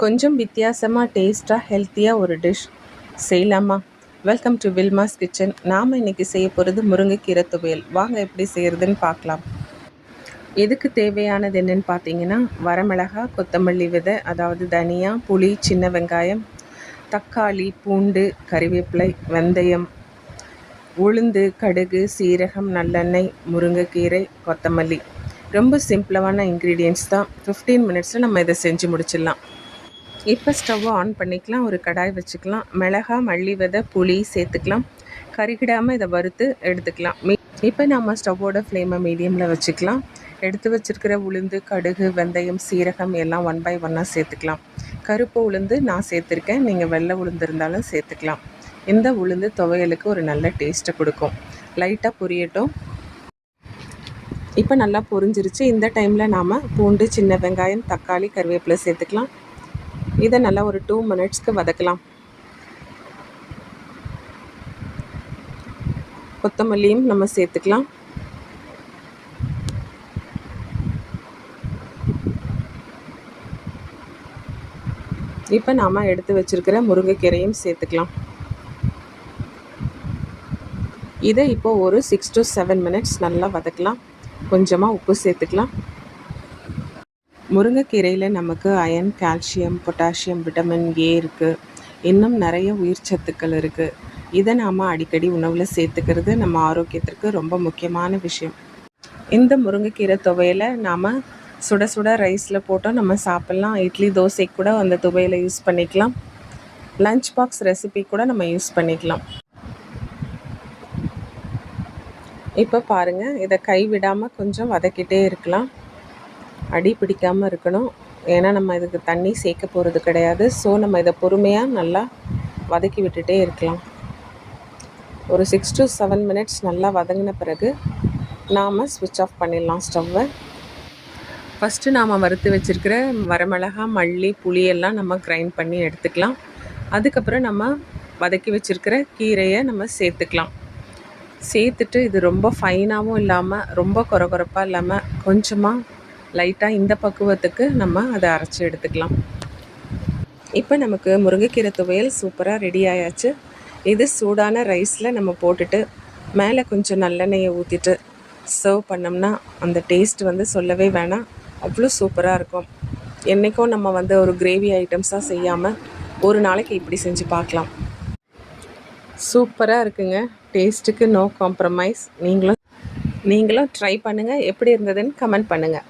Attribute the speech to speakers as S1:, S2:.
S1: கொஞ்சம் வித்தியாசமாக டேஸ்ட்டாக ஹெல்த்தியாக ஒரு டிஷ் செய்யலாமா? Welcome to Wilma's kitchen. நாம் இன்றைக்கி செய்ய போகிறது முருங்கைக்கீரை துவையல். வாங்க எப்படி செய்கிறதுன்னு பார்க்கலாம். இதுக்கு தேவையானது என்னென்னு பார்த்தீங்கன்னா, வரமிளகா, கொத்தமல்லி விதை, அதாவது தனியா, புளி, சின்ன வெங்காயம், தக்காளி, பூண்டு, கறிவேப்பிலை, வெந்தயம், உளுந்து, கடுகு, சீரகம், நல்லெண்ணெய், முருங்கைக்கீரை, கொத்தமல்லி. ரொம்ப சிம்பிளான இன்க்ரீடியன்ட்ஸ் தான். 15 மினிட்ஸில் நம்ம இதை செஞ்சு முடிச்சிடலாம். இப்போ ஸ்டவ்வை ஆன் பண்ணிக்கலாம். ஒரு கடாய் வச்சுக்கலாம். மிளகா, மல்லி விதை, புளி சேர்த்துக்கலாம். கருகிடாமல் இதை வறுத்து எடுத்துக்கலாம். இப்போ நம்ம ஸ்டவ்வோட ஃப்ளேமை மீடியமில் வச்சுக்கலாம். எடுத்து வச்சுருக்கிற உளுந்து, கடுகு, வெந்தயம், சீரகம் எல்லாம் 1 by 1 சேர்த்துக்கலாம். கருப்பு உளுந்து நான் சேர்த்துருக்கேன். நீங்கள் வெள்ளை உளுந்து இருந்தாலும் சேர்த்துக்கலாம். இந்த உளுந்து துவையலுக்கு ஒரு நல்ல டேஸ்ட்டை கொடுக்கும். லைட்டாக பொரியட்டும். இப்போ நல்லா பொரிஞ்சிருச்சு. இந்த டைமில் நாம் பூண்டு, சின்ன வெங்காயம், தக்காளி, கருவேப்பிலை சேர்த்துக்கலாம். இதை நல்லா ஒரு 2 மினிட்ஸ்க்கு வதக்கலாம். கொத்தமல்லியும் நம்ம சேர்த்துக்கலாம். இப்போ நாம் எடுத்து வச்சிருக்கிற முருங்கைக்கீரையும் சேர்த்துக்கலாம். இதை இப்போ ஒரு 6 to 7 மினிட்ஸ் நல்லா வதக்கலாம். கொஞ்சமாக உப்பு சேர்த்துக்கலாம். முருங்கைக்கீரையில் நமக்கு iron, calcium, potassium, vitamin A இருக்குது. இன்னும் நிறைய உயிர் சத்துக்கள் இருக்குது. இதை நாம் அடிக்கடி உணவில் சேர்த்துக்கிறது நம்ம ஆரோக்கியத்திற்கு ரொம்ப முக்கியமான விஷயம். இந்த முருங்கைக்கீரை துவையலை நாம் சுட சுட ரைஸில் போட்டோம் நம்ம சாப்பிட்லாம். இட்லி, தோசைக்கு கூட அந்த துவையலை யூஸ் பண்ணிக்கலாம். லஞ்ச் பாக்ஸ் ரெசிபி கூட நம்ம யூஸ் பண்ணிக்கலாம். இப்போ பாருங்கள், இதை கைவிடாமல் கொஞ்சம் வதக்கிட்டே இருக்கலாம். அடி பிடிக்காமல் இருக்கணும். ஏன்னா நம்ம இதுக்கு தண்ணி சேர்க்க போகிறது கிடையாது. ஸோ நம்ம இதை பொறுமையாக நல்லா வதக்கி விட்டுட்டே இருக்கலாம். ஒரு 6 to 7 மினிட்ஸ் நல்லா வதங்கின பிறகு நாம் ஸ்விட்ச் ஆஃப் பண்ணிடலாம் ஸ்டவ்வை. ஃபஸ்ட்டு நாம் வறுத்து வச்சுருக்கிற வரமிளகா, மல்லி, புளியெல்லாம் நம்ம கிரைண்ட் பண்ணி எடுத்துக்கலாம். அதுக்கப்புறம் நம்ம வதக்கி வச்சுருக்கிற கீரையை நம்ம சேர்த்துக்கலாம். சேர்த்துட்டு இது ரொம்ப ஃபைனாகவும் இல்லாமல் ரொம்ப கொரகொரப்பாக இல்லாமல் கொஞ்சமாக லைட்டாக இந்த பக்குவத்துக்கு நம்ம அதை அரைச்சி எடுத்துக்கலாம். இப்போ நமக்கு முருங்கைக்கீரை துவையல் சூப்பராக ரெடி ஆயாச்சு. இது சூடான ரைஸில் நம்ம போட்டுட்டு மேலே கொஞ்சம் நல்லெண்ணெயை ஊற்றிட்டு சர்வ் பண்ணோம்னா அந்த டேஸ்ட் சொல்லவே வேணாம். அவ்வளோ சூப்பராக இருக்கும். என்றைக்கும் நம்ம ஒரு கிரேவி ஐட்டம்ஸாக செய்யாமல் ஒரு நாளைக்கு இப்படி செஞ்சு பார்க்கலாம். சூப்பராக இருக்குங்க. டேஸ்ட்டுக்கு நோ காம்ப்ரமைஸ். நீங்களும் ட்ரை பண்ணுங்கள். எப்படி இருந்ததுன்னு கமெண்ட் பண்ணுங்கள்.